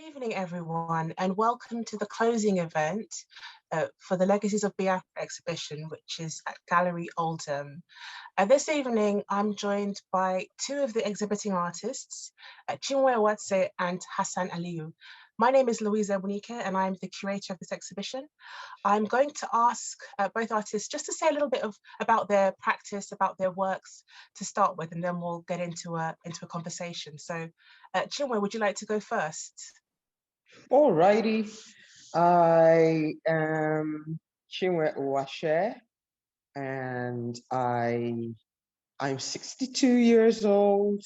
Evening, everyone, and welcome to the closing event for the Legacies of Biafra exhibition, which is at Gallery Oldham. This evening, I'm joined by two of the exhibiting artists, Chinwe Uwatse and Hassan Aliyu. My name is Louisa Uchum Egbunike, and I'm the curator of this exhibition. I'm going to ask both artists just to say a little bit about their practice, about their works to start with, and then we'll get into a conversation. So, Chinwe, would you like to go first? All righty. I am Chinwe Uwatse, and I'm 62 years old.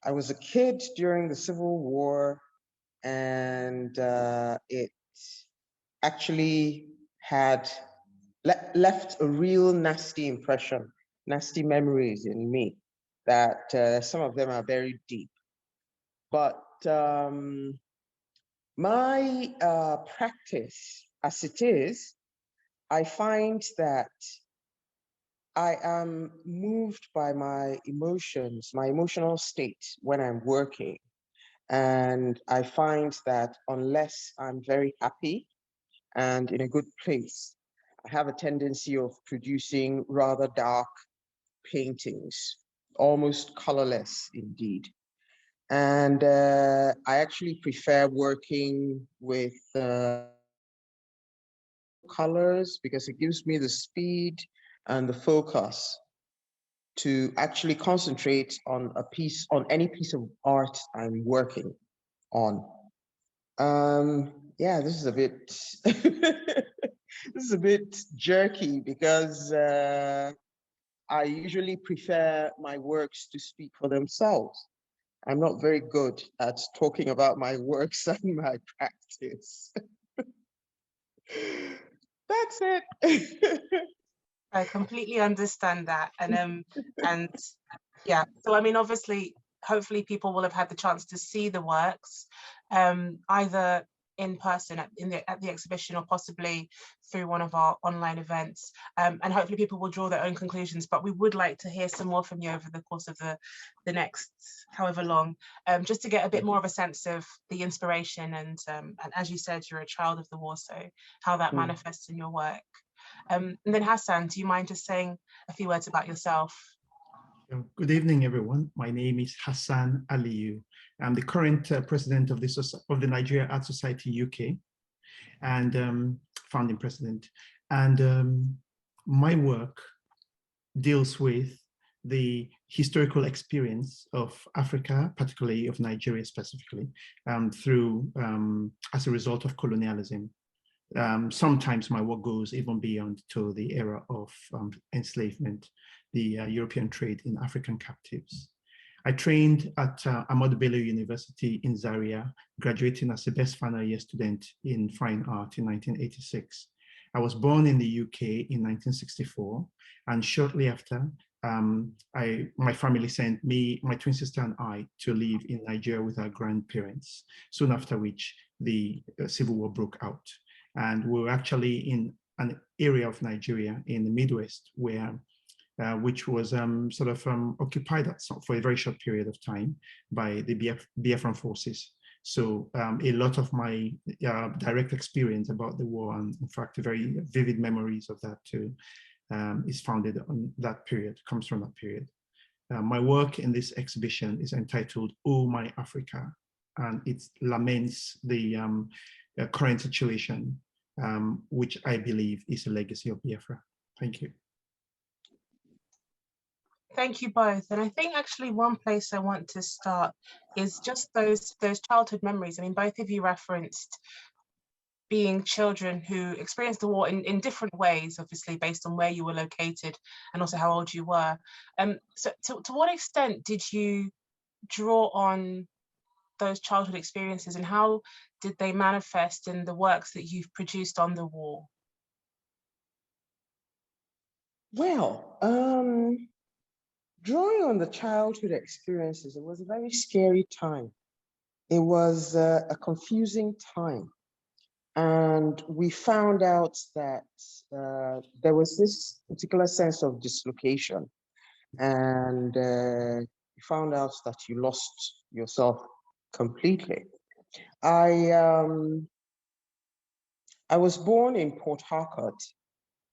I was a kid during the Civil War, and it actually had left a real nasty impression, nasty memories in me that some of them are very deep. But my practice, as it is, I find that I am moved by my emotions, my emotional state when I'm working. And I find that unless I'm very happy and in a good place, I have a tendency of producing rather dark paintings, almost colorless indeed. And I actually prefer working with colors because it gives me the speed and the focus to actually concentrate on any piece of art I'm working on. Yeah, this is a bit this is a bit jerky because I usually prefer my works to speak for themselves. I'm not very good at talking about my works and my practice. That's it. I completely understand that. And yeah, so I mean, obviously, hopefully people will have had the chance to see the works, either in person at the exhibition or possibly through one of our online events. And hopefully people will draw their own conclusions, but we would like to hear some more from you over the course of the next however long, just to get a bit more of a sense of the inspiration and as you said, you're a child of the war, so how that manifests in your work. And then Hassan, do you mind just saying a few words about yourself? Good evening, everyone. My name is Hassan Aliyu. I'm the current president of the Nigeria Art Society UK and founding president. And my work deals with the historical experience of Africa, particularly of Nigeria specifically, as a result of colonialism. Sometimes my work goes even beyond to the era of enslavement, the European trade in African captives. I trained at Ahmadu Bello University in Zaria, graduating as a best final year student in fine art in 1986. I was born in the UK in 1964, and shortly after, my family sent me, my twin sister and I to live in Nigeria with our grandparents, soon after which the Civil War broke out. And we were actually in an area of Nigeria in the Midwest which was occupied for a very short period of time by the Biafran forces. So a lot of my direct experience about the war, and in fact, very vivid memories of that too, is founded on that period, comes from that period. My work in this exhibition is entitled Oh My Africa, and it laments the current situation, which I believe is a legacy of Biafra. Thank you. Thank you both. And I think actually one place I want to start is just those childhood memories. I mean, both of you referenced being children who experienced the war in different ways, obviously based on where you were located and also how old you were. So to what extent did you draw on those childhood experiences, and how did they manifest in the works that you've produced on the war? Well, drawing on the childhood experiences, it was a very scary time. It was a confusing time. And we found out that there was this particular sense of dislocation. And you found out that you lost yourself completely. I was born in Port Harcourt,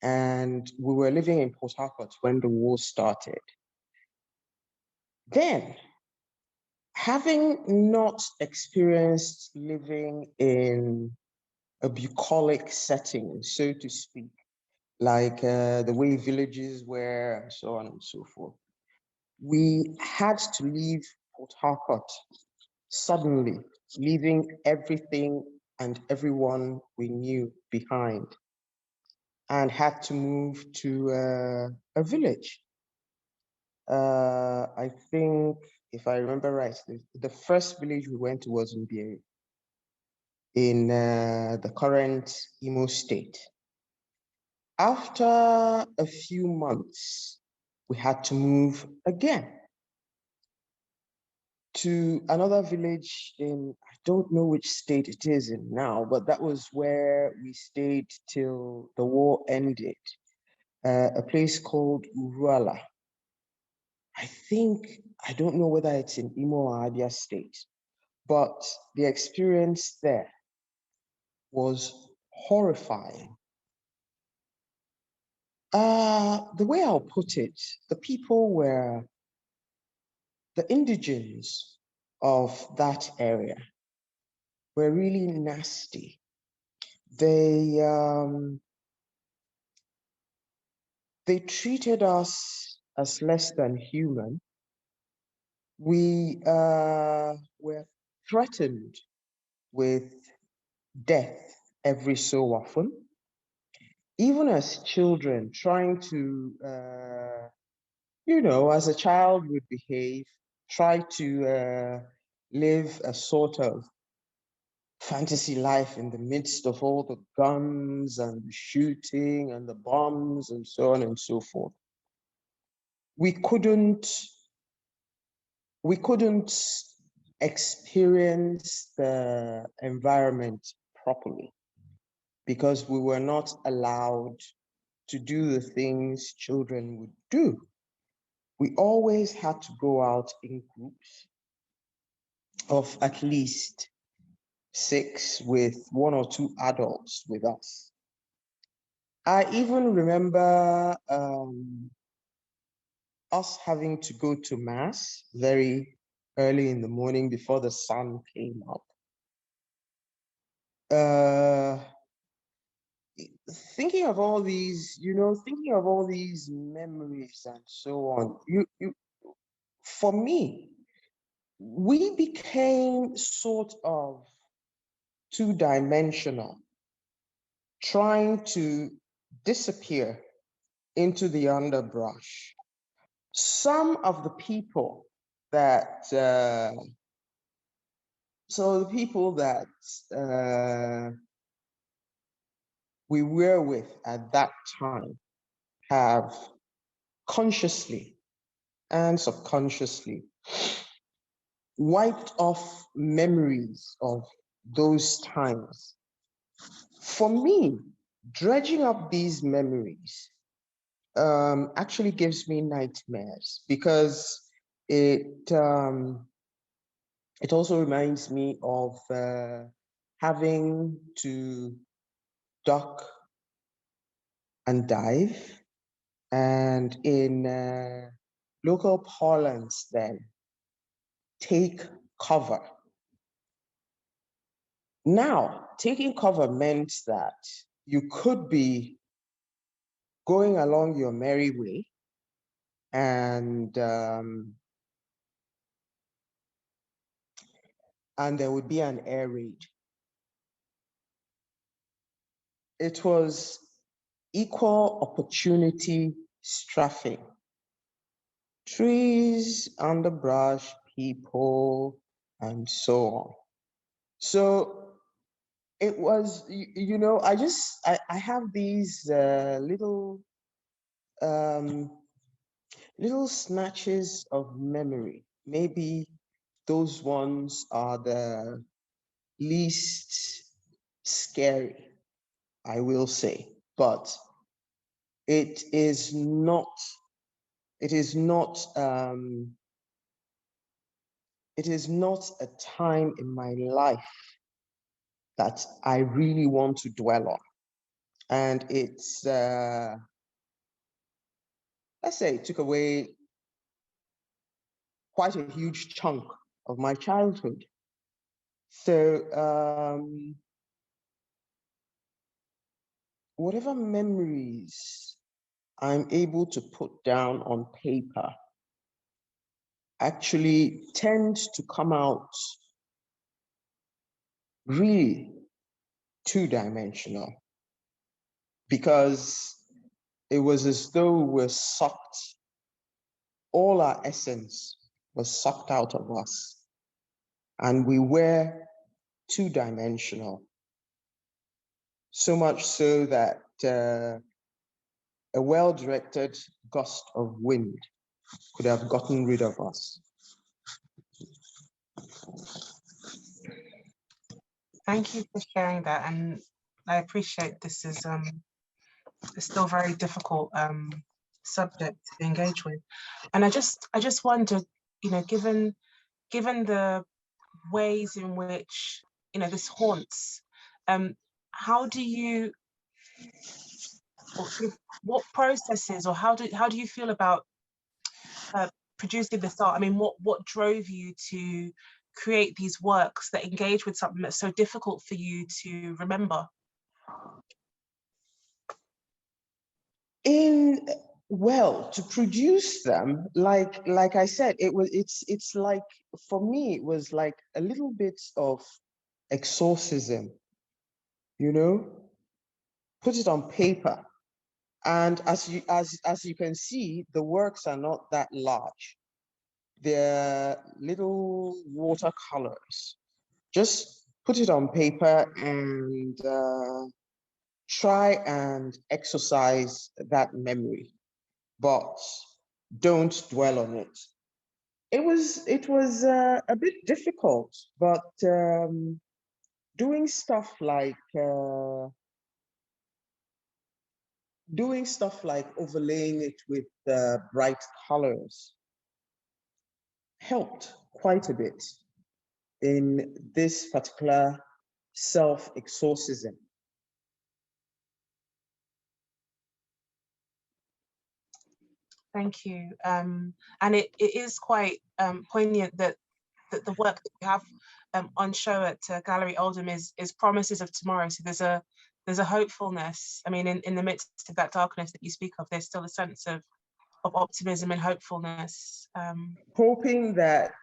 and we were living in Port Harcourt when the war started. Then, having not experienced living in a bucolic setting, so to speak, like the way villages were and so on and so forth, we had to leave Port Harcourt suddenly, leaving everything and everyone we knew behind, and had to move to a village. I think, if I remember right, the first village we went to was in Bieri, in the current Imo State. After a few months, we had to move again to another village in, I don't know which state it is in now, but that was where we stayed till the war ended, a place called Uwatse. I don't know whether it's in Imo or Abia State, but the experience there was horrifying. The way I'll put it, the people were the indigenes of that area were really nasty. They treated us as less than human. We were threatened with death every so often. Even as children, trying to, as a child would behave, try to live a sort of fantasy life in the midst of all the guns and the shooting and the bombs and so on and so forth. We couldn't experience the environment properly because we were not allowed to do the things children would do. We always had to go out in groups of at least 6 with 1 or 2 adults with us. I even remember us having to go to mass very early in the morning before the sun came up. Thinking of all these, memories and so on, for me, we became sort of two-dimensional, trying to disappear into the underbrush. Some of the people that, we were with at that time have consciously and subconsciously wiped off memories of those times. For me, dredging up these memories actually gives me nightmares because it also reminds me of having to duck and dive, and in local parlance then, take cover. Now, taking cover meant that you could be going along your merry way and there would be an air raid. It was equal opportunity strafing. Trees, underbrush, people, and so on. So it was, I have these little snatches of memory. Maybe those ones are the least scary, I will say, but it is not it is not a time in my life that I really want to dwell on. And it's, let's say it took away quite a huge chunk of my childhood. So whatever memories I'm able to put down on paper actually tend to come out really two-dimensional, because it was as though we're sucked, all our essence was sucked out of us, and we were two-dimensional. So much so that a well-directed gust of wind could have gotten rid of us. Thank you for sharing that, and I appreciate this is it's still a very difficult subject to engage with. And I just wondered, you know, given the ways in which, you know, this haunts, how do you, what processes, or how do you feel about producing this art? I mean, what drove you to create these works that engage with something that's so difficult for you to remember? Well, to produce them, like I said, it's like, for me, it was like a little bit of exorcism, you know, put it on paper. And as you can see, the works are not that large. They're little watercolors. Just put it on paper and try and exercise that memory, but don't dwell on it. It was a bit difficult, but doing stuff like overlaying it with bright colors helped quite a bit in this particular self-exorcism. Thank you. And it is quite poignant that the work that we have on show at Gallery Oldham is Promises of Tomorrow. So there's a hopefulness. I mean, in the midst of that darkness that you speak of, there's still a sense of optimism and hopefulness. Hoping that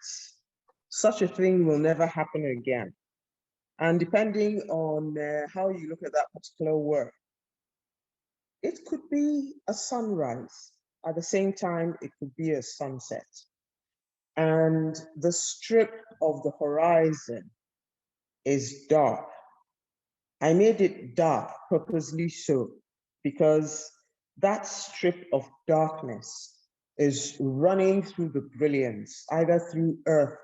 such a thing will never happen again. And depending on how you look at that particular work, it could be a sunrise. At the same time, it could be a sunset. And the strip of the horizon is dark. I made it dark purposely so, because that strip of darkness is running through the brilliance, either through earth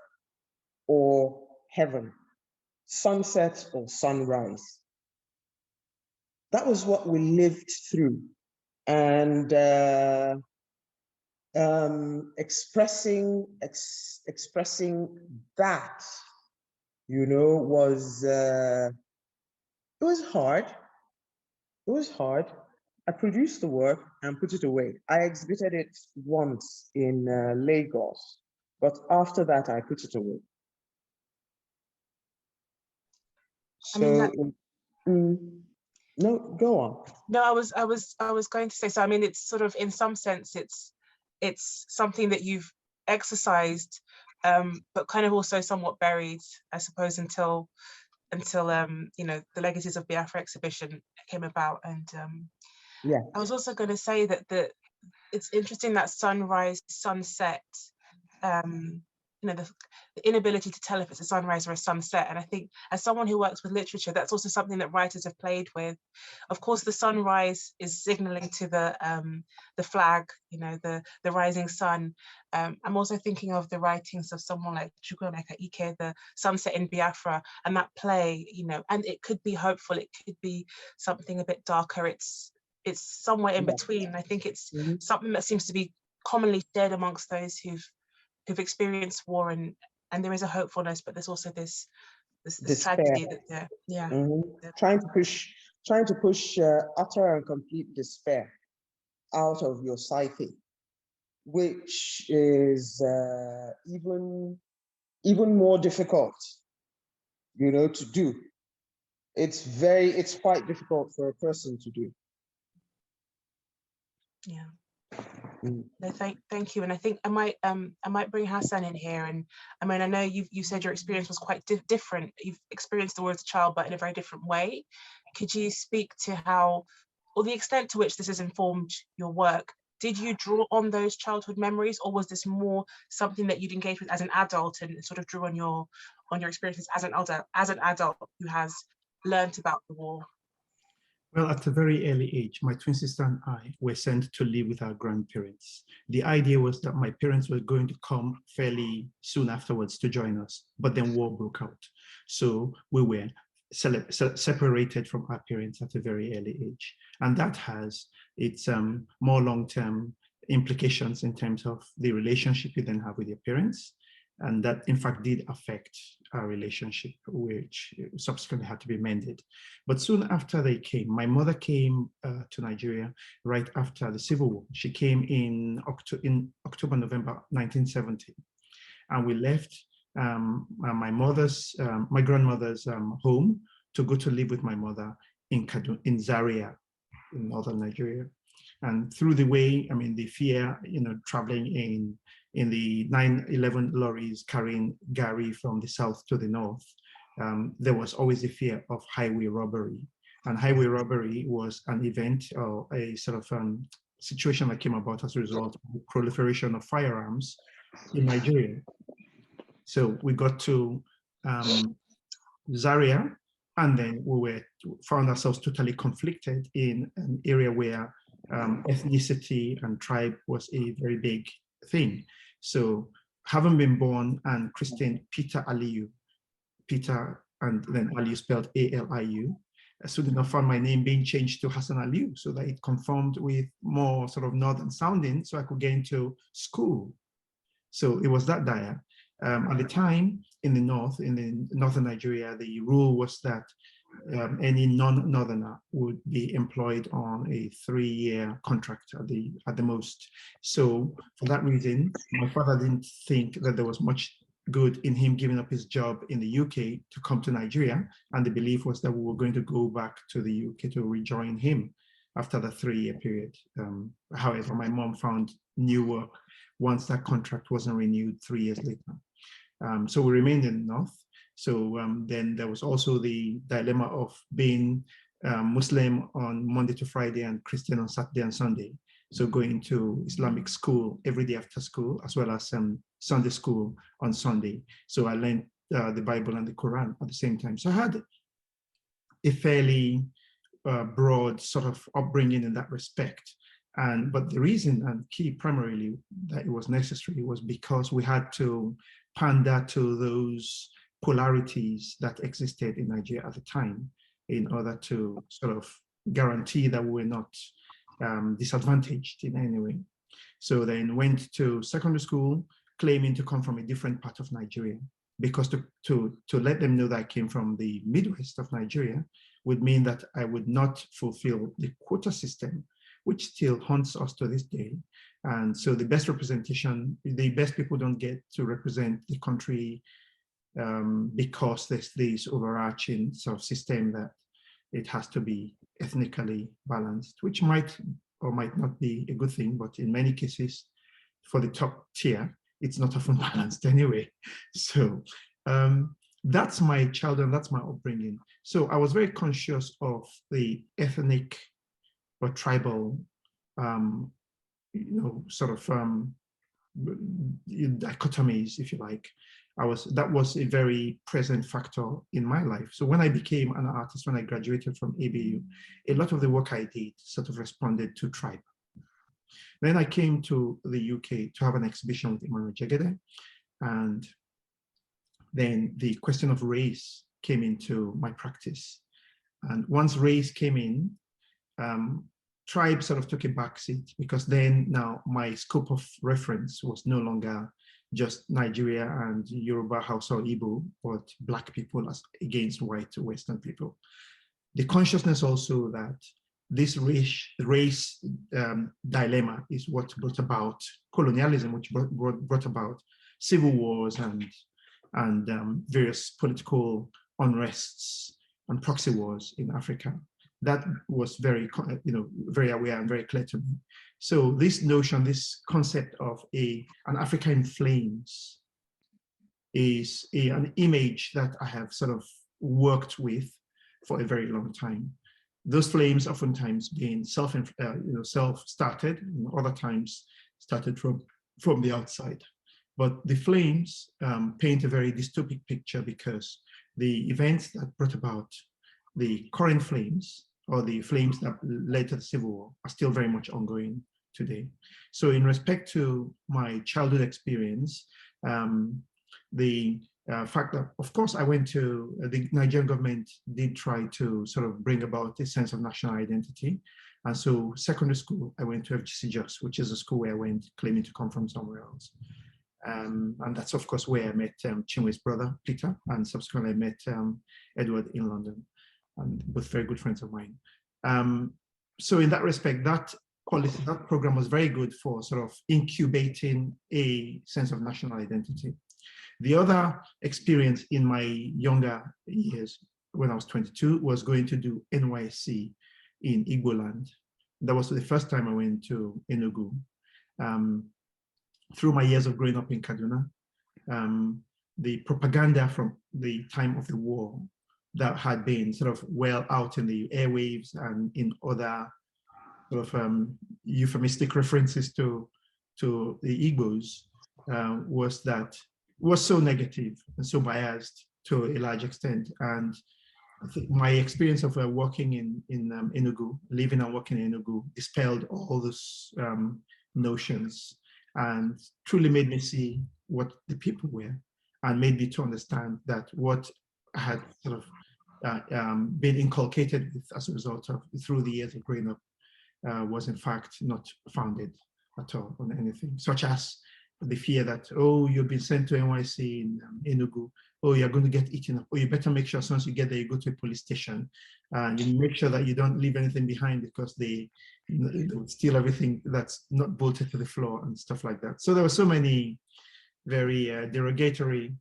or heaven, sunset or sunrise. That was what we lived through. And expressing that, you know, was it was hard. It was hard. I produced the work and put it away. I exhibited it once in Lagos, but after that I put it away. So, no, go on. No, I was going to say, so I mean, it's sort of, in some sense, it's something that you've exercised, but kind of also somewhat buried, I suppose, until you know, the Legacies of Biafra exhibition came about. And yeah, I was also going to say that it's interesting that sunrise, sunset, you know, the inability to tell if it's a sunrise or a sunset. And I think, as someone who works with literature, that's also something that writers have played with. Of course, the sunrise is signaling to the flag, you know, the rising sun. I'm also thinking of the writings of someone like Chinwe and Hassan, the Sunset in Biafra, and that play, you know, and it could be hopeful, it could be something a bit darker. It's somewhere in between. I think it's something that seems to be commonly shared amongst those who've experienced war and there is a hopefulness, but there's also this Despair. tragedy that Trying to push utter and complete despair out of your psyche, which is even more difficult, to do. It's quite difficult for a person to do. Yeah. No, thank you. And I think I might bring Hassan in here. And I mean, I know you said your experience was quite different. You've experienced the war as a child, but in a very different way. Could you speak to how, or the extent to which this has informed your work? Did you draw on those childhood memories, or was this more something that you'd engage with as an adult and sort of drew on your experiences as an adult who has learned about the war? Well, at a very early age, my twin sister and I were sent to live with our grandparents. The idea was that my parents were going to come fairly soon afterwards to join us, but then war broke out. So we were separated from our parents at a very early age. And that has its more long-term implications in terms of the relationship you then have with your parents. And that, in fact, did affect our relationship, which subsequently had to be mended. But soon after they came, my mother came to Nigeria right after the Civil War. She came in October, November 1970. And we left my grandmother's home to go to live with my mother in Zaria, in northern Nigeria. And through the way, I mean, the fear, traveling in the 911 lorries carrying Gary from the south to the north, there was always the fear of highway robbery. And highway robbery was an event or a sort of situation that came about as a result of the proliferation of firearms in Nigeria. So we got to Zaria, and then we found ourselves totally conflicted in an area where ethnicity and tribe was a very big thing. So having been born and christened Peter Aliyu, Peter and then Aliyu spelled A-L-I-U, soon enough found my name being changed to Hassan Aliyu so that it conformed with more sort of northern sounding so I could get into school. So it was that dire. At the time in the northern Nigeria, the rule was that any non-northerner would be employed on a 3-year contract at the most. So for that reason, my father didn't think that there was much good in him giving up his job in the UK to come to Nigeria. And the belief was that we were going to go back to the UK to rejoin him after the 3-year period. However, my mom found new work once that contract wasn't renewed 3 years later. So we remained in the north. So then there was also the dilemma of being Muslim on Monday to Friday and Christian on Saturday and Sunday. So going to Islamic school every day after school, as well as Sunday school on Sunday. So I learned the Bible and the Quran at the same time. So I had a fairly broad sort of upbringing in that respect. But the reason and key primarily that it was necessary was because we had to pander to those polarities that existed in Nigeria at the time in order to sort of guarantee that we were not disadvantaged in any way. So then went to secondary school, claiming to come from a different part of Nigeria, because to let them know that I came from the Midwest of Nigeria would mean that I would not fulfill the quota system, which still haunts us to this day. And so the best representation, the best people don't get to represent the country because there's this overarching sort of system that it has to be ethnically balanced, which might or might not be a good thing, but in many cases, for the top tier, it's not often balanced anyway. So that's my childhood, that's my upbringing. So I was very conscious of the ethnic or tribal, sort of dichotomies, if you like. That was a very present factor in my life. So when I became an artist, when I graduated from ABU, a lot of the work I did sort of responded to tribe. Then I came to the UK to have an exhibition with Emmanuel Jegede, and then the question of race came into my practice. And once race came in, tribe sort of took a backseat, because then now my scope of reference was no longer just Nigeria and Yoruba, Hausa, or Igbo, but Black people as against white Western people. The consciousness also that this race dilemma is what brought about colonialism, which brought about civil wars and various political unrests and proxy wars in Africa. That was very, very aware and very clear to me. So this notion, this concept of an Africa in flames is an image that I have sort of worked with for a very long time. Those flames oftentimes being self-started, and other times started from the outside. But the flames paint a very dystopic picture because the events that brought about the current flames, or the flames that led to the Civil War, are still very much ongoing today. So in respect to my childhood experience, the fact that, of course, I went to, the Nigerian government did try to sort of bring about a sense of national identity. And so secondary school, I went to FGC Jos, which is a school where I went claiming to come from somewhere else. And that's, of course, where I met Chinwe's brother, Peter, and subsequently I met Edward in London, and both very good friends of mine. So in that respect, that program was very good for sort of incubating a sense of national identity. The other experience in my younger years, when I was 22, was going to do NYSC in Igbo land. That was the first time I went to Enugu. Through my years of growing up in Kaduna, the propaganda from the time of the war that had been sort of well out in the airwaves and in other sort of euphemistic references to the Igbos was so negative and so biased to a large extent. And I think my experience of working in Enugu, living and working in Enugu, dispelled all those notions and truly made me see what the people were, and made me to understand that what I had sort of been inculcated with as a result of through the years of growing up was in fact not founded at all on anything, such as the fear that, oh, you've been sent to NYC in Enugu, oh, you're going to get eaten up, or you better make sure as soon as you get there, you go to a police station and you make sure that you don't leave anything behind because they would steal everything that's not bolted to the floor and stuff like that. So there were so many very derogatory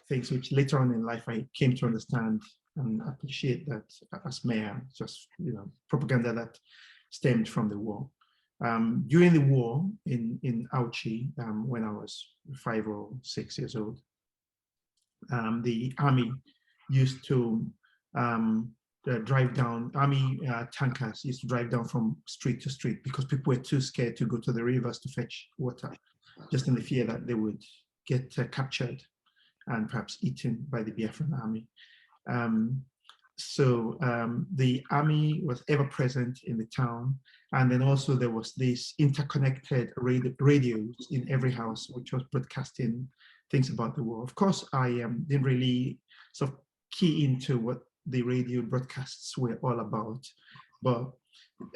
things which later on in life I came to understand and appreciate that as mayor, just propaganda that stemmed from the war. During the war in Auchi, when I was 5 or 6 years old, the army used to drive down, army tankers used to drive down from street to street because people were too scared to go to the rivers to fetch water, just in the fear that they would get captured and perhaps eaten by the Biafran army. So the army was ever present in the town. And then also there was this interconnected radios in every house, which was broadcasting things about the war. Of course, I didn't really sort of key into what the radio broadcasts were all about. But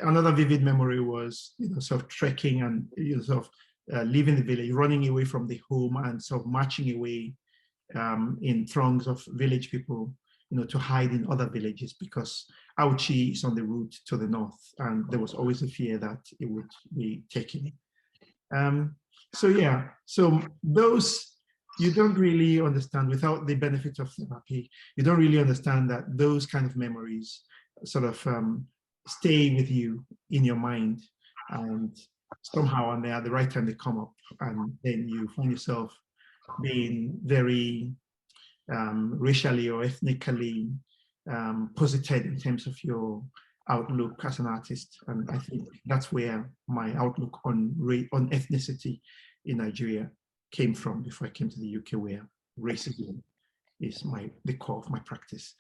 another vivid memory was sort of trekking and sort of leaving the village, running away from the home and sort of marching away in throngs of village people, to hide in other villages, because Auchi is on the route to the north, and there was always a fear that it would be taken. So yeah, so those, you don't really understand without the benefit of therapy, you don't really understand that those kind of memories sort of stay with you in your mind, and somehow and at the right time they come up, and then you find yourself being very racially or ethnically posited in terms of your outlook as an artist. And I think that's where my outlook on ethnicity in Nigeria came from before I came to the UK, where racism is the core of my practice.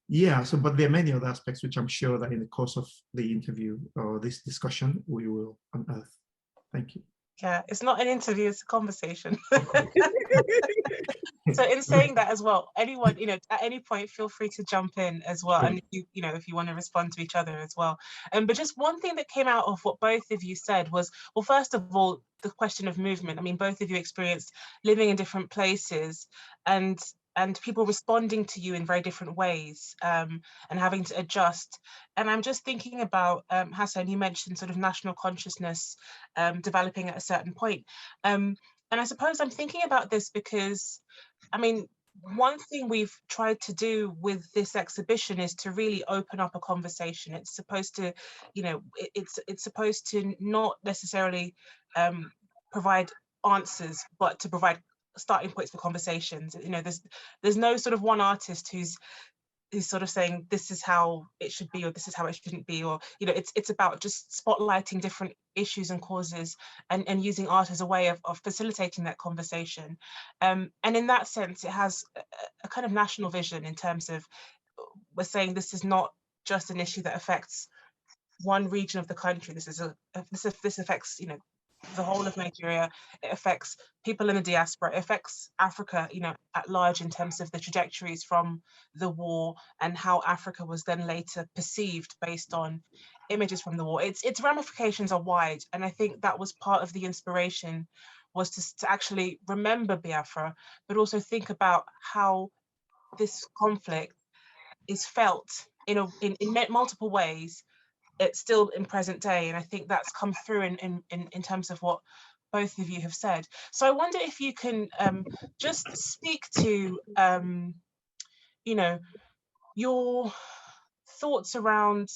Yeah, so, but there are many other aspects which I'm sure that in the course of the interview or this discussion, we will unearth. Thank you. Yeah, it's not an interview, it's a conversation. So in saying that as well, anyone, at any point, feel free to jump in as well. And if you want to respond to each other as well. But just one thing that came out of what both of you said was, well, first of all, the question of movement. I mean, both of you experienced living in different places and people responding to you in very different ways, and having to adjust. And I'm just thinking about, Hassan, you mentioned sort of national consciousness developing at a certain point. And I suppose I'm thinking about this because, I mean, one thing we've tried to do with this exhibition is to really open up a conversation. It's supposed to, it's supposed to not necessarily provide answers, but to provide starting points for conversations. There's no sort of one artist who's sort of saying this is how it should be or this is how it shouldn't be, or it's about just spotlighting different issues and causes and using art as a way of facilitating that conversation, and in that sense it has a kind of national vision in terms of we're saying this is not just an issue that affects one region of the country. This affects the whole of Nigeria. It affects people in the diaspora. It affects Africa, at large, in terms of the trajectories from the war and how Africa was then later perceived based on images from the war. Its ramifications are wide, and I think that was part of the inspiration, was to actually remember Biafra, but also think about how this conflict is felt in multiple ways. It's still in present day, and I think that's come through in terms of what both of you have said. So I wonder if you can just speak to your thoughts around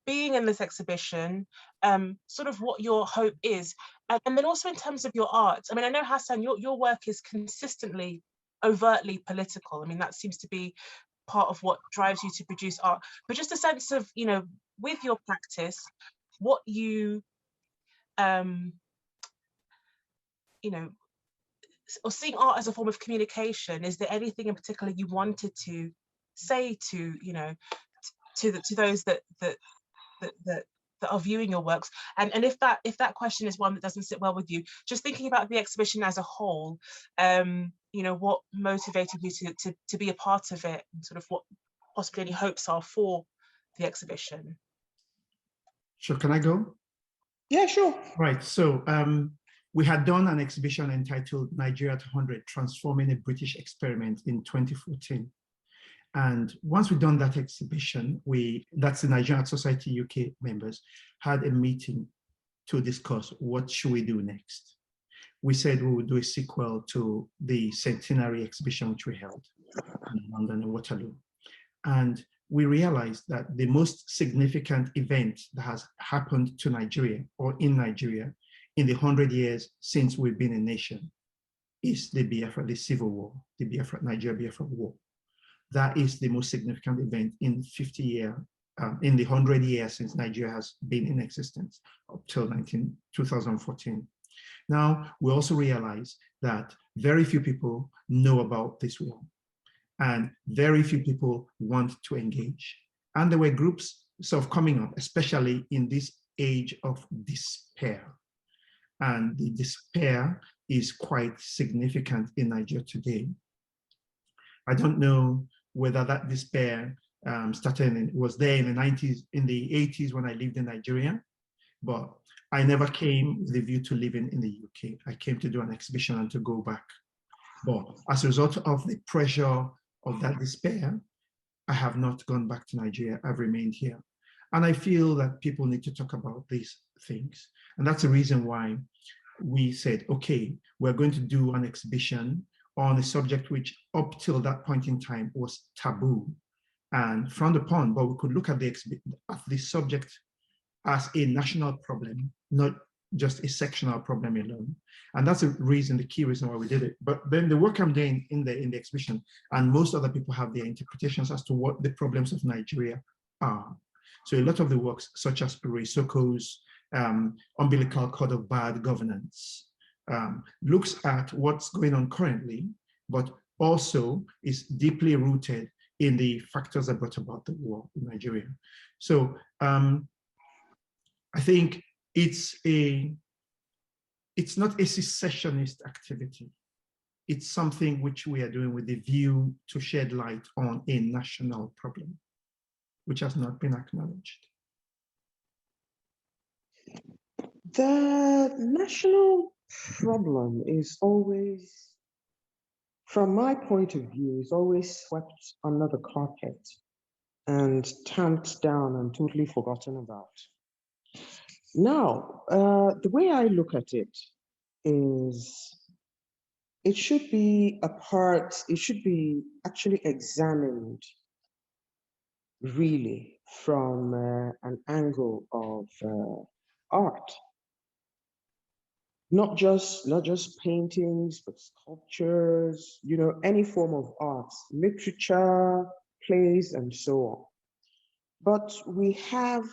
being in this exhibition, sort of what your hope is, and then also in terms of your art. I mean, I know, Hassan, your work is consistently overtly political. I mean, that seems to be part of what drives you to produce art, but just a sense of, with your practice, what you, or seeing art as a form of communication, is there anything in particular you wanted to say to, to those that are viewing your works? And if that question is one that doesn't sit well with you, just thinking about the exhibition as a whole, what motivated you to be a part of it, and sort of what possibly any hopes are for the exhibition. Sure, can I go? Yeah, sure. Right, so we had done an exhibition entitled Nigeria at 100, Transforming a British Experiment in 2014. And once we'd done that exhibition, that's the Nigerian Art Society UK members, had a meeting to discuss what should we do next. We said we would do a sequel to the centenary exhibition which we held in London and Waterloo. And we realized that the most significant event that has happened to Nigeria or in Nigeria in the 100 years since we've been a nation is the civil war, the Nigeria-Biafra war. That is the most significant event in 100 years since Nigeria has been in existence up till 2014. Now, we also realize that very few people know about this war, and very few people want to engage. And there were groups sort of coming up, especially in this age of despair. And the despair is quite significant in Nigeria today. I don't know whether that despair was there in the 90s, in the 80s when I lived in Nigeria, but I never came with a view to living in the UK. I came to do an exhibition and to go back. But as a result of the pressure of that despair, I have not gone back to Nigeria. I've remained here. And I feel that people need to talk about these things. And that's the reason why we said, okay, we're going to do an exhibition on a subject which up till that point in time was taboo and frowned upon, but we could look at the subject as a national problem, not just a sectional problem alone. And that's the key reason why we did it. But then the work I'm doing in the exhibition, and most other people have their interpretations as to what the problems of Nigeria are. So a lot of the works, such as Soko's umbilical cord of bad governance, looks at what's going on currently, but also is deeply rooted in the factors that brought about the war in Nigeria. So I think it's not a secessionist activity. it's something which we are doing with the view to shed light on a national problem, which has not been acknowledged? The national problem is always, from my point of view, is always swept under the carpet and tamped down and totally forgotten about. Now, the way I look at it is it should be it should be actually examined really from an angle of art. Not just paintings, but sculptures, you know, any form of art, literature, plays, and so on. But we have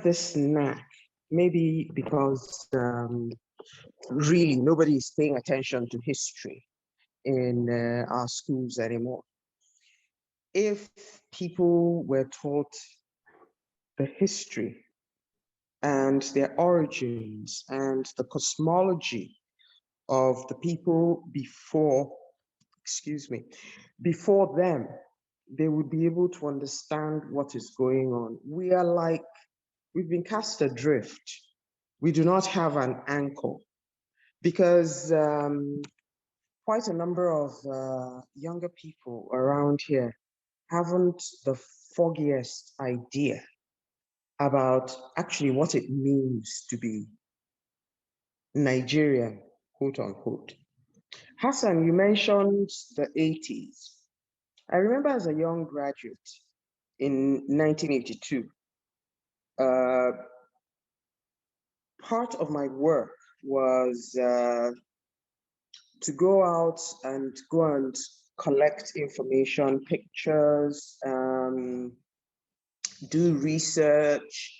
this knack, maybe because really nobody is paying attention to history in our schools anymore. If people were taught the history and their origins and the cosmology of the people before them, they would be able to understand what is going on. We've been cast adrift. We do not have an anchor because quite a number of younger people around here haven't the foggiest idea about actually what it means to be Nigerian, quote unquote. Hassan, you mentioned the 80s. I remember as a young graduate in 1982, part of my work was to go out and collect information, pictures, do research,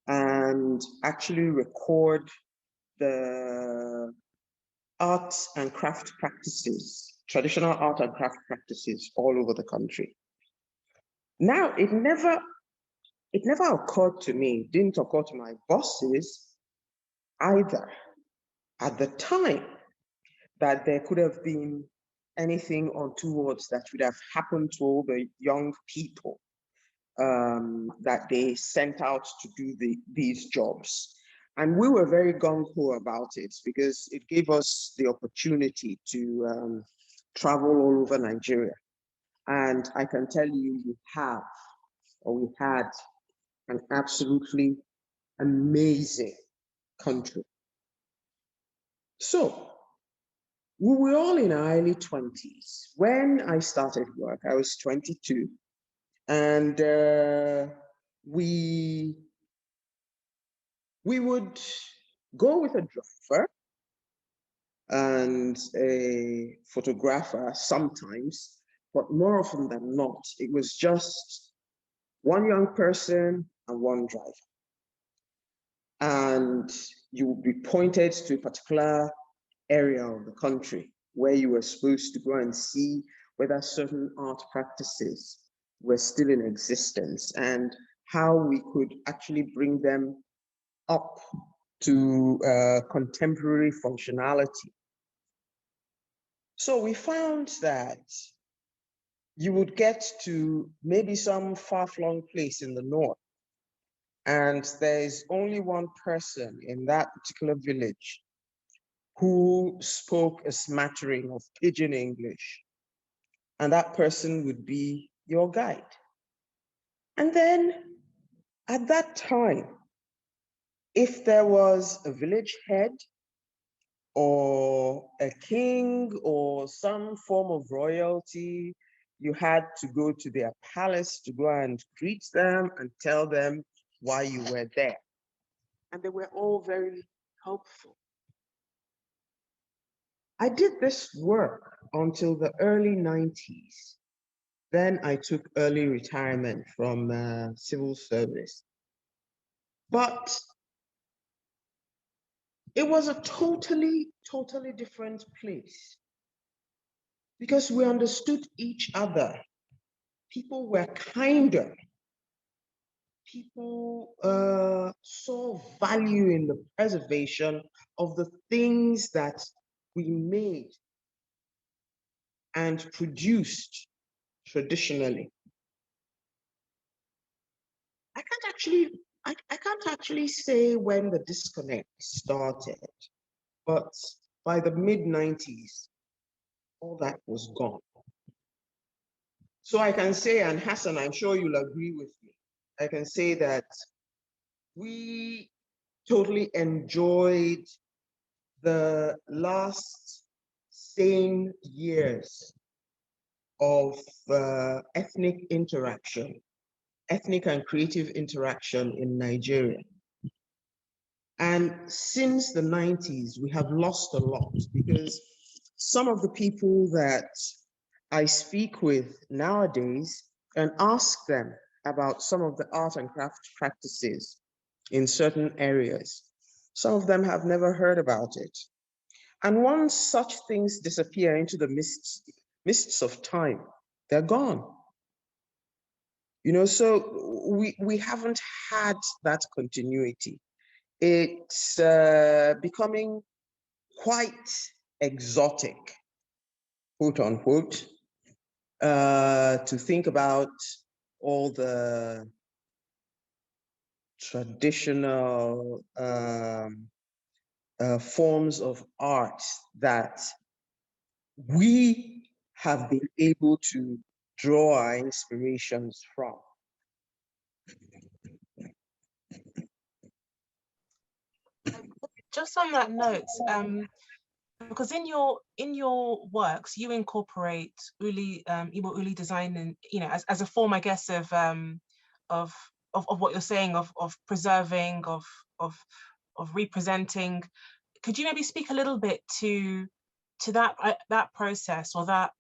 and actually record the arts and craft practices, traditional art and craft practices all over the country. Now, it never occurred to me, didn't occur to my bosses either at the time that there could have been anything untowards that would have happened to all the young people that they sent out to do these jobs. And we were very gung-ho about it because it gave us the opportunity to travel all over Nigeria. And I can tell you, we had an absolutely amazing country. So we were all in our early 20s. When I started work, I was 22. And we would go with a driver and a photographer sometimes, but more often than not, it was just one young person and one driver. And you would be pointed to a particular area of the country where you were supposed to go and see whether certain art practices were still in existence and how we could actually bring them up to contemporary functionality. So we found that you would get to maybe some far-flung place in the north, and there's only one person in that particular village who spoke a smattering of pidgin English, and that person would be your guide. And then at that time, if there was a village head or a king or some form of royalty, you had to go to their palace to go and greet them and tell them why you were there. And they were all very helpful. I did this work until the early 90s. Then I took early retirement from civil service. But it was a totally different place because we understood each other. People were kinder. People saw value in the preservation of the things that we made and produced traditionally. I can't actually say when the disconnect started, but by the mid-90s, all that was gone. So I can say, and Hassan, I'm sure you'll agree with me, I can say that we totally enjoyed the last sane years of ethnic interaction, ethnic and creative interaction in Nigeria. And since the 90s, we have lost a lot because some of the people that I speak with nowadays and ask them about some of the art and craft practices in certain areas, some of them have never heard about it. And once such things disappear into the mists of time, they're gone. You know, so we haven't had that continuity. It's becoming quite exotic, quote unquote, to think about all the traditional forms of art that we have been able to draw our inspirations from. Just on that note, because in your works you incorporate Igbo Uli design, and as a form, I guess, of what you're saying, of preserving, of representing. Could you maybe speak a little bit to that process, or that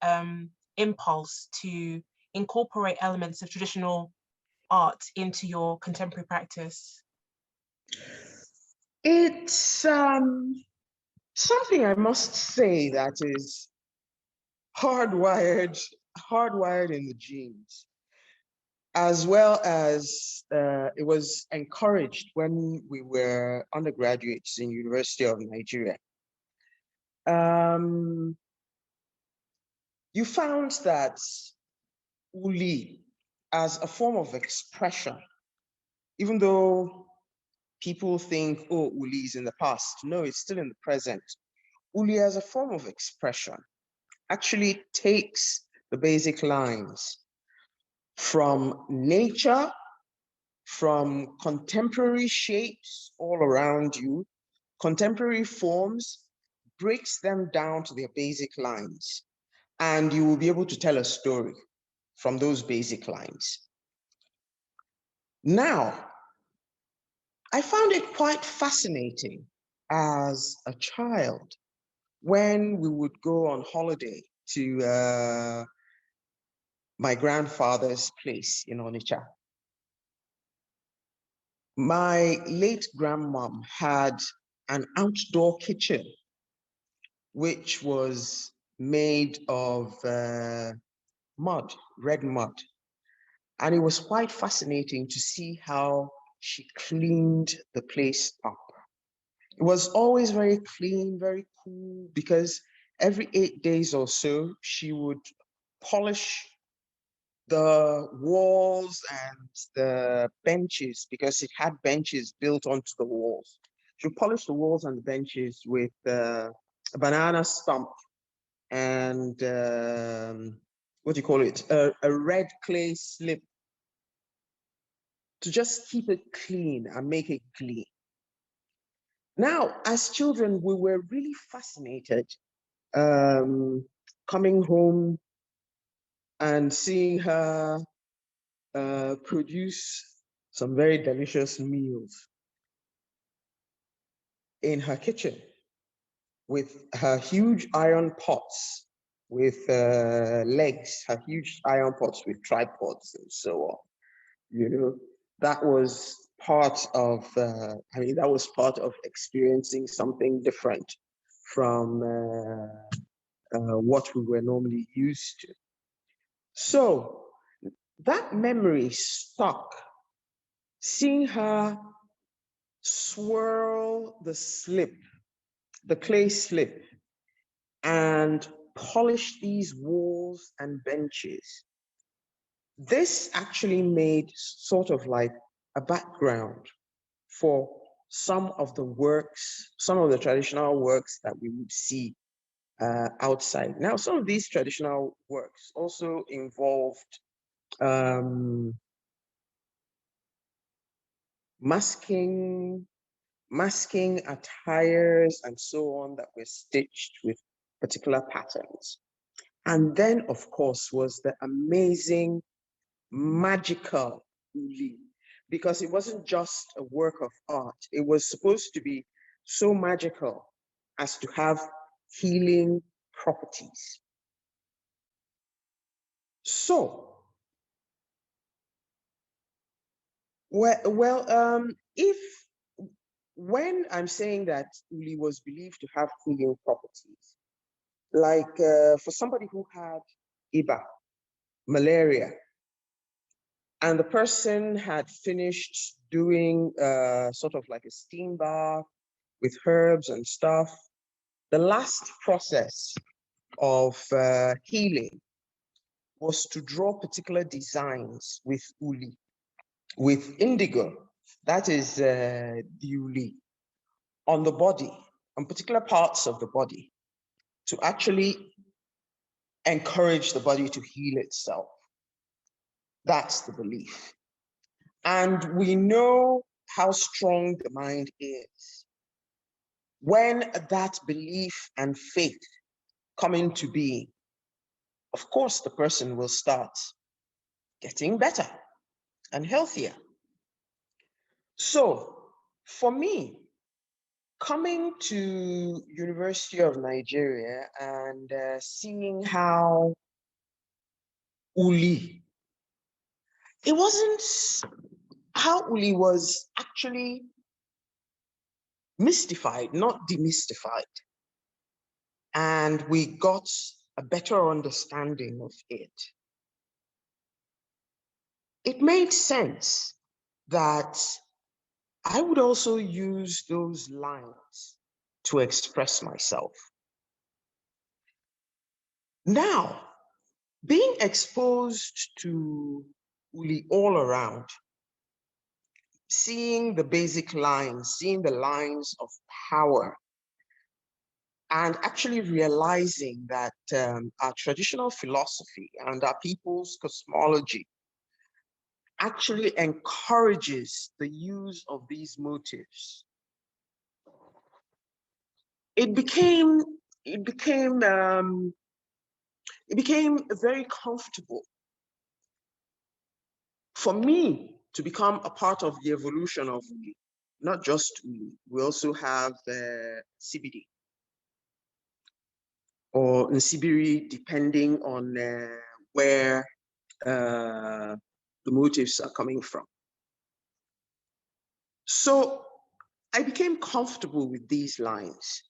impulse to incorporate elements of traditional art into your contemporary practice? It's something, I must say, that is hardwired in the genes, as well as it was encouraged when we were undergraduates in University of Nigeria. You found that Uli, as a form of expression, even though people think, oh, Uli is in the past. No, it's still in the present. Uli, as a form of expression, actually takes the basic lines from nature, from contemporary shapes all around you, contemporary forms, breaks them down to their basic lines, and you will be able to tell a story from those basic lines. Now, I found it quite fascinating as a child when we would go on holiday to my grandfather's place in Onitsha. My late grandmom had an outdoor kitchen, which was made of mud, red mud. And it was quite fascinating to see how she cleaned the place up. It was always very clean, very cool, because every 8 days or so, she would polish the walls and the benches, because it had benches built onto the walls. She would polish the walls and the benches with a banana stump and what do you call it? A red clay slip, to just keep it clean and make it clean. Now, as children, we were really fascinated coming home and seeing her produce some very delicious meals in her kitchen with her huge iron pots with legs, her huge iron pots with tripods and so on. You know, that was part of, that was part of experiencing something different from what we were normally used to. So that memory stuck, seeing her swirl the slip, the clay slip, and polish these walls and benches. This actually made sort of like a background for some of the works, some of the traditional works that we would see outside. Now, some of these traditional works also involved masking attires and so on that were stitched with particular patterns. And then, of course, was the amazing, magical uli, because it wasn't just a work of art. It was supposed to be so magical as to have healing properties. So, when I'm saying that uli was believed to have healing properties, like for somebody who had Iba, malaria, and the person had finished doing sort of like a steam bath with herbs and stuff, the last process of healing was to draw particular designs with uli, with indigo, that is the uli, on the body, on particular parts of the body, to actually encourage the body to heal itself. That's the belief. And we know how strong the mind is. When that belief and faith come into being, of course, the person will start getting better and healthier. So for me, coming to University of Nigeria and seeing how uli, it wasn't how uli was actually mystified, not demystified. And we got a better understanding of it. It made sense that I would also use those lines to express myself. Now, being exposed to uli all around, seeing the basic lines, seeing the lines of power, and actually realizing that our traditional philosophy and our people's cosmology actually encourages the use of these motifs. It became very comfortable for me to become a part of the evolution of uli. Not just uli, we also have the CBD or Nsibiri, depending on where the motifs are coming from. So I became comfortable with these lines.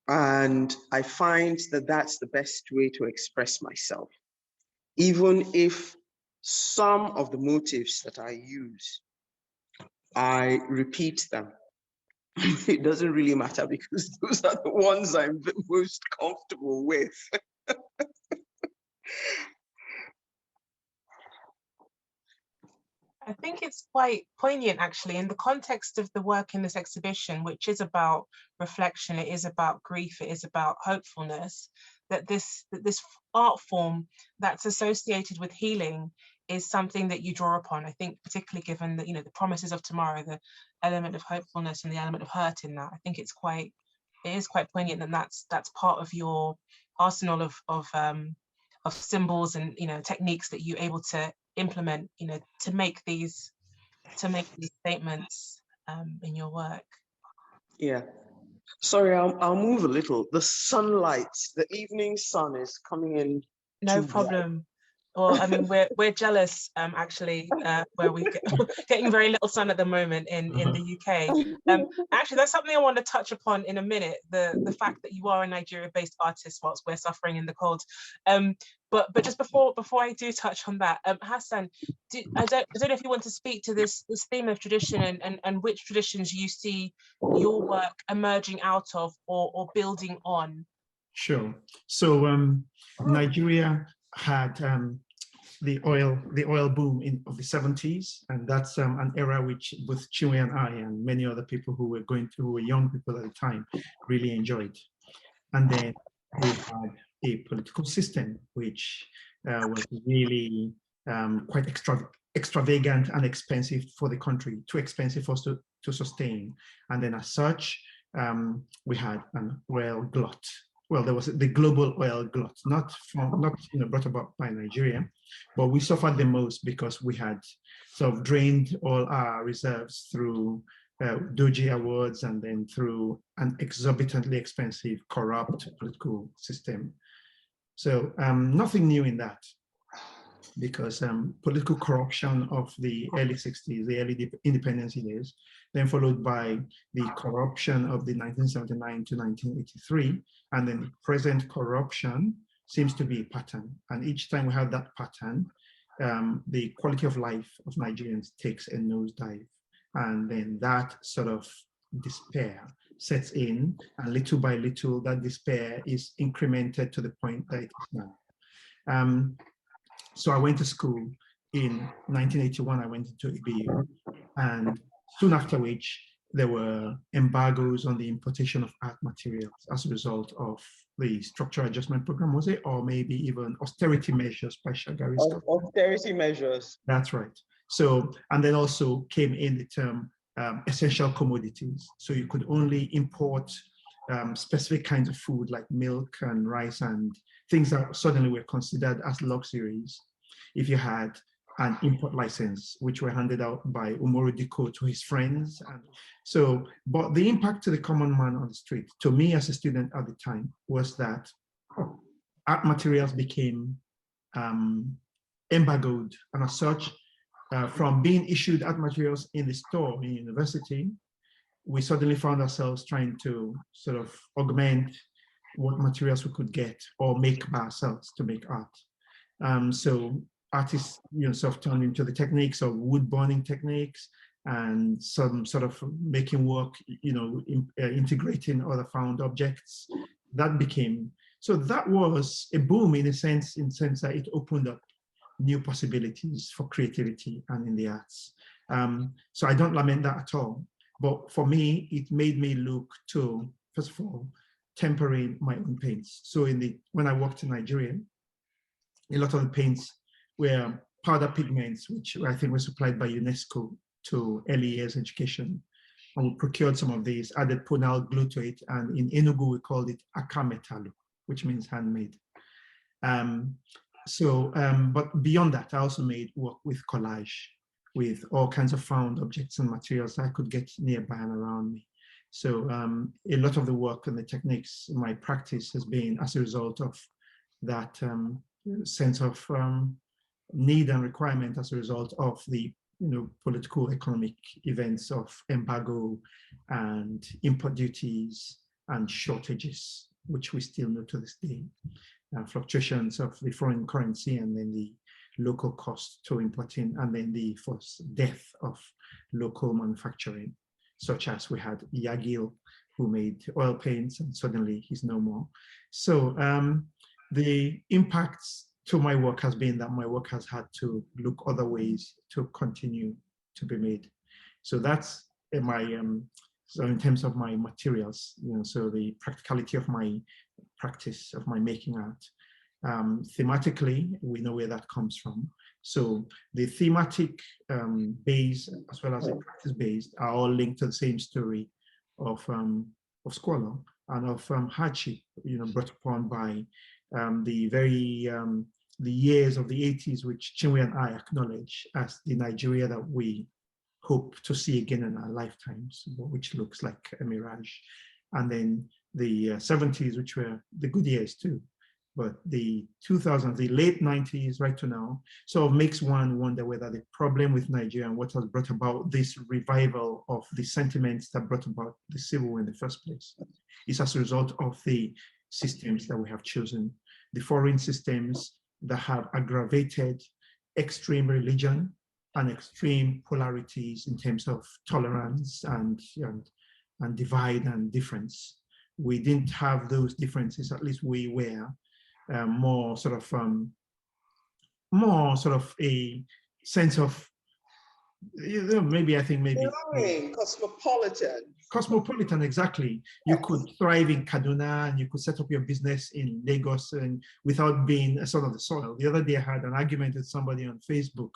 And I find that that's the best way to express myself. Even if some of the motifs that I use, I repeat them. It doesn't really matter because those are the ones I'm the most comfortable with. I think it's quite poignant, actually, in the context of the work in this exhibition, which is about reflection, it is about grief, it is about hopefulness, that this art form that's associated with healing is something that you draw upon. I think particularly given that, the promises of tomorrow, the element of hopefulness and the element of hurt in that, I think it is quite poignant, and that's part of your arsenal of symbols and techniques that you're able to implement to make these statements in your work. Yeah, sorry, I'll move a little. The sunlight, the evening sun is coming in. No problem. Well, I mean, we're jealous, actually, where we're getting very little sun at the moment in the UK. Actually, that's something I want to touch upon in a minute, the fact that you are a Nigeria-based artist whilst we're suffering in the cold. But just before I do touch on that, Hassan, I don't know if you want to speak to this theme of tradition and which traditions you see your work emerging out of or building on Sure. So Nigeria had the oil boom of the 70s, and that's an era which both Chinwe and I and many other people who were young people at the time really enjoyed. And then we had a political system which was really quite extravagant and expensive for the country, too expensive for us to sustain. And then as such, we had an oil glut. Well, there was the global oil glut, not brought about by Nigeria, but we suffered the most because we had sort of drained all our reserves through Doji awards and then through an exorbitantly expensive, corrupt political system. So nothing new in that, because political corruption of the early 60s, the early independence years, then followed by the corruption of the 1979 to 1983, and then the present corruption seems to be a pattern. And each time we have that pattern, the quality of life of Nigerians takes a nosedive. And then that sort of despair sets in, and little by little, that despair is incremented to the point that it is now. So I went to school in 1981, I went into ABU, and soon after which there were embargoes on the importation of art materials as a result of the structural adjustment program, was it? Or maybe even austerity measures by Shagari's government. Austerity measures. That's right. So, and then also came in the term essential commodities. So you could only import specific kinds of food like milk and rice and things that suddenly were considered as luxuries if you had an import license, which were handed out by Umoru Diko to his friends. And so, but the impact to the common man on the street, to me as a student at the time, was that art materials became embargoed, and as such, from being issued art materials in the store in university, we suddenly found ourselves trying to sort of augment what materials we could get or make by ourselves to make art. So artists, sort of turned into the techniques of wood burning techniques and some sort of making work, integrating other found objects. That became, so that was a boom in a sense, that it opened up new possibilities for creativity and in the arts. So I don't lament that at all. But for me, it made me look to, first of all, tempering my own paints. So when I worked in Nigeria, a lot of the paints were powder pigments, which I think were supplied by UNESCO to early years education. And we procured some of these, added ponal glue to it, and in Enugu we called it akametalo, which means handmade. But beyond that, I also made work with collage, with all kinds of found objects and materials I could get nearby and around me. So a lot of the work and the techniques, my practice has been as a result of that sense of need and requirement as a result of the political economic events of embargo and import duties and shortages, which we still know to this day. Fluctuations of the foreign currency and then the local cost to importing, and then the forced death of local manufacturing, such as we had Yagil, who made oil paints and suddenly he's no more. So the impacts to my work has been that my work has had to look other ways to continue to be made. So that's my, so in terms of my materials, so the practicality of my practice of my making art. Thematically, we know where that comes from. So the thematic base as well as the practice based are all linked to the same story of squalor and of hardship, brought upon by the years of the 80s, which Chinwe and I acknowledge as the Nigeria that we hope to see again in our lifetimes, which looks like a mirage. And then the 70s, which were the good years too. But the 2000s, the late 90s right to now, sort of makes one wonder whether the problem with Nigeria and what has brought about this revival of the sentiments that brought about the civil war in the first place is as a result of the systems that we have chosen, the foreign systems that have aggravated extreme religion and extreme polarities in terms of tolerance and divide and difference. we didn't have those differences. At least we were more sort of a sense of, maybe I think maybe cosmopolitan, exactly. You could thrive in Kaduna and you could set up your business in Lagos and without being a son of the soil. The other day I had an argument with somebody on Facebook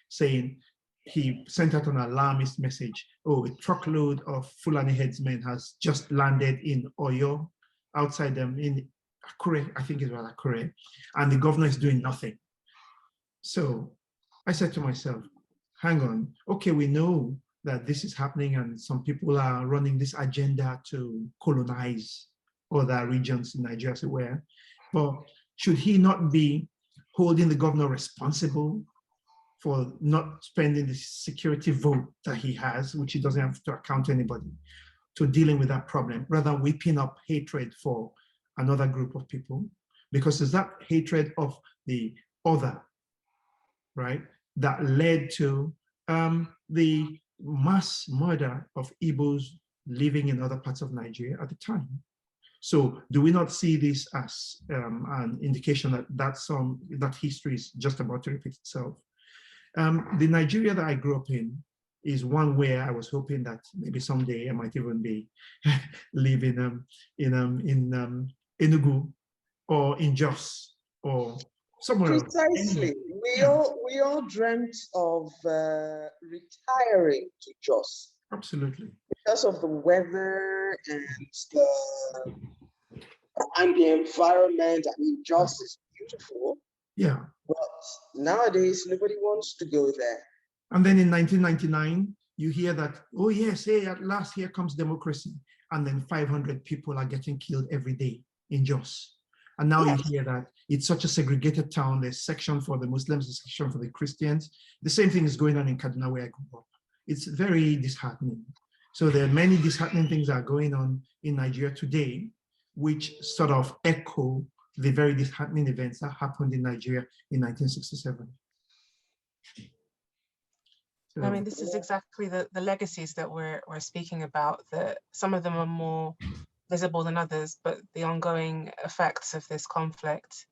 saying he sent out an alarmist message. Oh, a truckload of Fulani headsmen has just landed in Oyo, outside them in Akure, I think it was Akure, and the governor is doing nothing. So I said to myself, hang on, okay, we know that this is happening and some people are running this agenda to colonize other regions in Nigeria, as it were, but should he not be holding the governor responsible for not spending the security vote that he has, which he doesn't have to account to anybody, to dealing with that problem, rather than whipping up hatred for another group of people? Because it's that hatred of the other, right, that led to the mass murder of Igbos living in other parts of Nigeria at the time. So do we not see this as an indication that that history is just about to repeat itself? The Nigeria that I grew up in is one where I was hoping that maybe someday I might even be living in Enugu or in Jos or somewhere else. Precisely. We all dreamt of retiring to Jos. Absolutely. Because of the weather and the environment. I mean, Jos is beautiful. Yeah. But nowadays, nobody wants to go there. And then in 1999, you hear that, oh yes, hey, at last here comes democracy. And then 500 people are getting killed every day in Jos. And now you hear that it's such a segregated town. There's section for the Muslims, a section for the Christians. The same thing is going on in Kaduna where I grew up. It's very disheartening. So there are many disheartening things that are going on in Nigeria today, which sort of echo the very disheartening events that happened in Nigeria in 1967. So, I mean, this is exactly the legacies that we're speaking about. That some of them are more visible than others, but the ongoing effects of this conflict.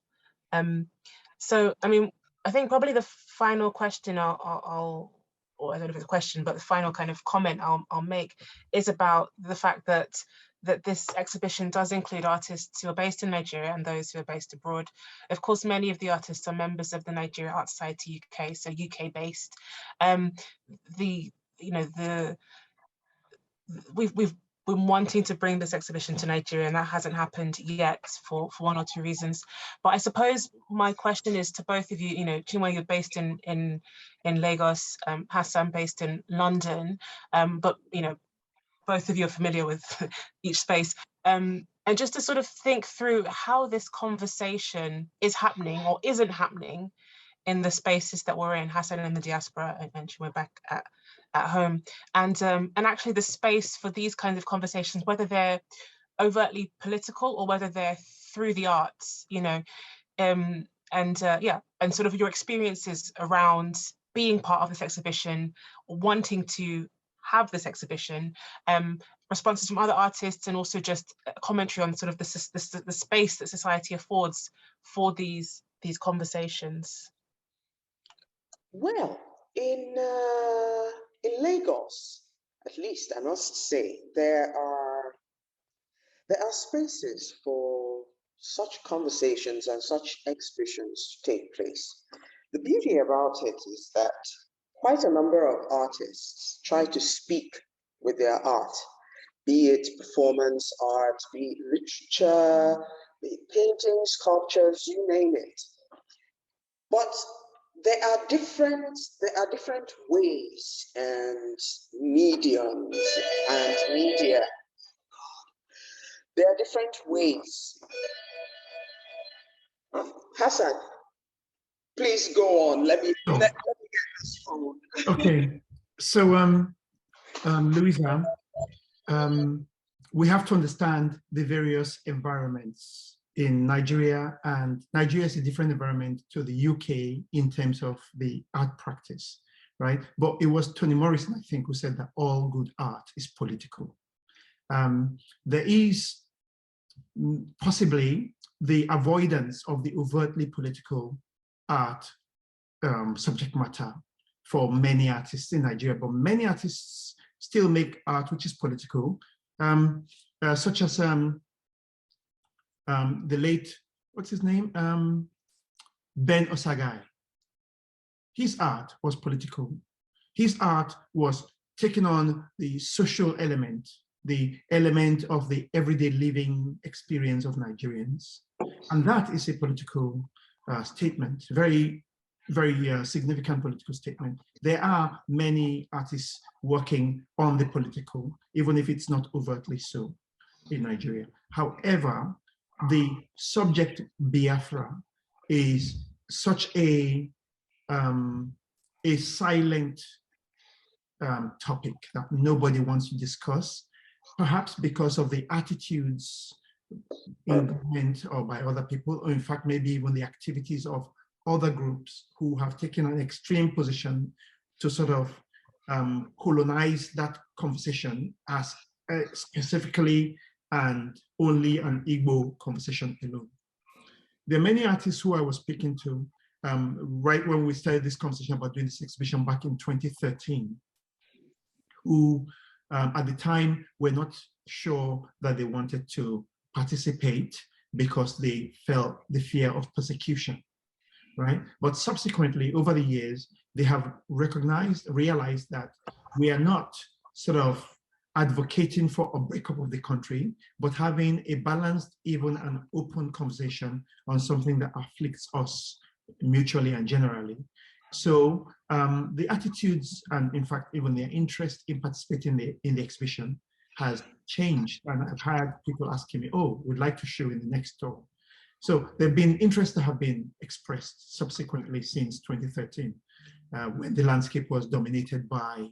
So, I mean, I think probably the final question or I don't know if it's a question, but the final kind of comment I'll make is about the fact that this exhibition does include artists who are based in Nigeria and those who are based abroad. Of course, many of the artists are members of the Nigeria Art Society UK, so UK based. We've been wanting to bring this exhibition to Nigeria, and that hasn't happened yet for one or two reasons. But I suppose my question is to both of you. You know, Chinwe, you're based in Lagos, Hassan based in London, but you know, both of you are familiar with each space. And just to sort of think through how this conversation is happening or isn't happening in the spaces that we're in, Hassan in the diaspora and Chinwe back at home, and actually the space for these kinds of conversations, whether they're overtly political or whether they're through the arts, you know, and sort of your experiences around being part of this exhibition, wanting to have this exhibition, responses from other artists, and also just a commentary on sort of the space that society affords for these conversations. Well, in Lagos, at least I must say, there are spaces for such conversations and such exhibitions to take place. The beauty about it is that quite a number of artists try to speak with their art, be it performance art, be it literature, be it painting, sculptures, you name it. But there are different ways and mediums and media. There are different ways. Hassan, please go on. Let me get this phone. Okay, so Louisa, we have to understand the various environments in Nigeria, and Nigeria is a different environment to the UK in terms of the art practice, right? But it was Toni Morrison, I think, who said that all good art is political. There is possibly the avoidance of the overtly political art subject matter for many artists in Nigeria, but many artists still make art which is political, such as the late, what's his name? Ben Osagai. His art was political. His art was taking on the social element, the element of the everyday living experience of Nigerians. And that is a political statement, very, very significant political statement. There are many artists working on the political, even if it's not overtly so in Nigeria. However, the subject Biafra is such a silent topic that nobody wants to discuss, perhaps because of the attitudes in government or by other people, or in fact, maybe even the activities of other groups who have taken an extreme position to sort of colonize that conversation as specifically and only an Igbo conversation alone. There are many artists who I was speaking to right when we started this conversation about doing this exhibition back in 2013, who at the time were not sure that they wanted to participate because they felt the fear of persecution, right? But subsequently, over the years, they have realized that we are not sort of advocating for a breakup of the country, but having a balanced, even and open conversation on something that afflicts us mutually and generally. So the attitudes and in fact, even their interest in participating in the exhibition has changed. And I've had people asking me, oh, we'd like to show in the next tour. So there've been interests that have been expressed subsequently since 2013, when the landscape was dominated by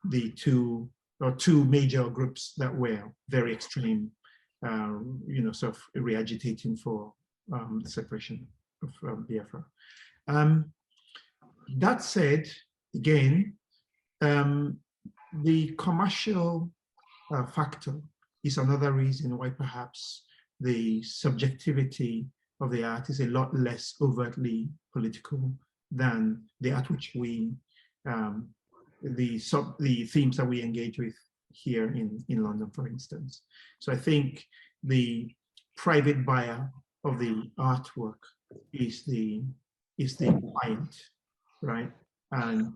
the two major groups that were very extreme, sort of re-agitating for the separation of Biafra. That said, again, the commercial factor is another reason why perhaps the subjectivity of the art is a lot less overtly political than the art which we, the themes that we engage with here in London, for instance. So I think the private buyer of the artwork is the client, right? And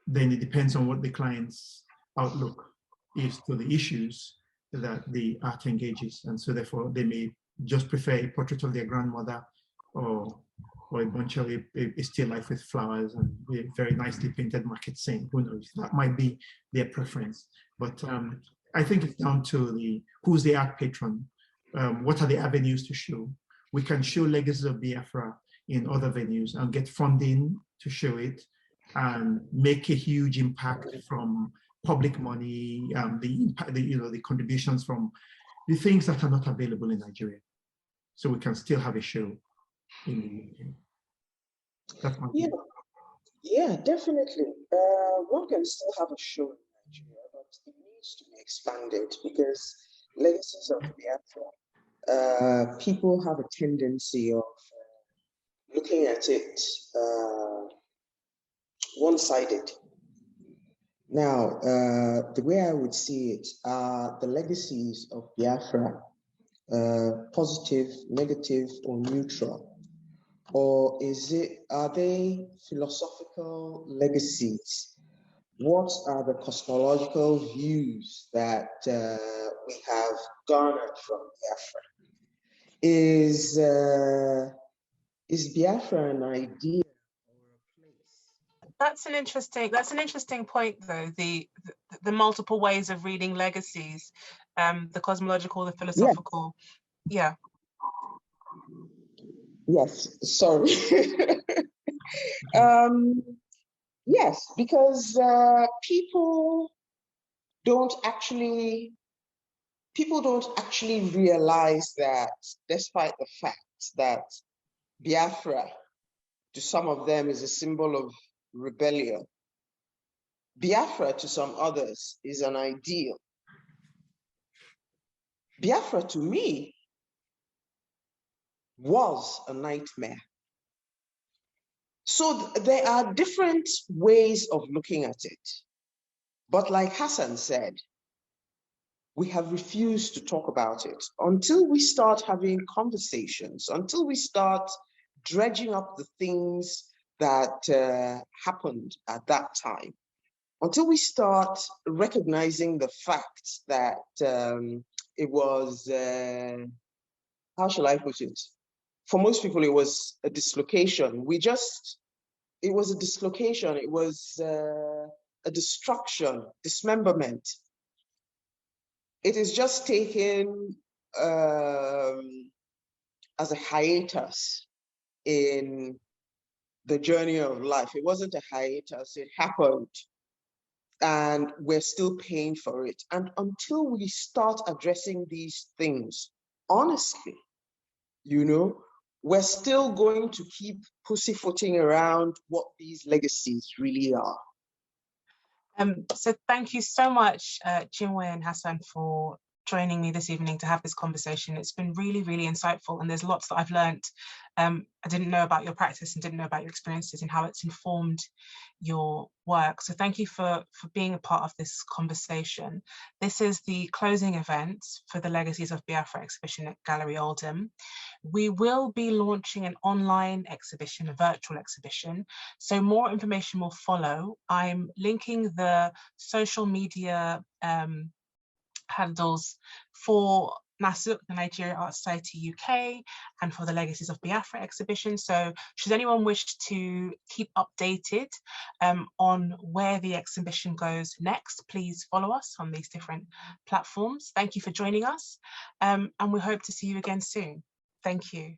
then it depends on what the client's outlook is to the issues that the art engages. And so therefore they may just prefer a portrait of their grandmother or a bunch of a still life with flowers and a very nicely painted market scene. Who knows? That might be their preference. But I think it's down to who's the art patron, what are the avenues to show. We can show Legacies of Biafra in other venues and get funding to show it and make a huge impact from public money, the contributions from the things that are not available in Nigeria. So we can still have a show in the UK. Yeah, definitely. One can still have a show in Nigeria, but it needs to be expanded because Legacies of Biafra, people have a tendency of looking at it one-sided. Now, the way I would see it are the legacies of Biafra, positive, negative, or neutral? Or are they philosophical legacies? What are the cosmological views that we have garnered from Biafra? Is Biafra an idea or a place? That's an interesting point, though. The multiple ways of reading legacies, the cosmological, the philosophical. Yeah. Yes, sorry. Yes, because people don't actually realize that despite the fact that Biafra, to some of them, is a symbol of rebellion, Biafra to some others is an ideal. Biafra to me was a nightmare. So there are different ways of looking at it. But like Hassan said, we have refused to talk about it until we start having conversations, until we start dredging up the things that happened at that time, until we start recognizing the fact that it was, how shall I put it? For most people, it was a dislocation. It was a dislocation. It was a destruction, dismemberment. It is just taken as a hiatus in the journey of life. It wasn't a hiatus, it happened. And we're still paying for it. And until we start addressing these things honestly, you know, we're still going to keep pussyfooting around what these legacies really are. So thank you so much, Chinwe and Hassan, for joining me this evening to have this conversation. It's been really, really insightful, and there's lots that I've learned. I didn't know about your practice and didn't know about your experiences and how it's informed your work. So thank you for being a part of this conversation. This is the closing event for the Legacies of Biafra exhibition at Gallery Oldham. We will be launching an online exhibition, a virtual exhibition, so more information will follow. I'm linking the social media handles for NASUK, the Nigeria Art Society UK, and for the Legacies of Biafra exhibition. So should anyone wish to keep updated on where the exhibition goes next, please follow us on these different platforms. Thank you for joining us, and we hope to see you again soon. Thank you.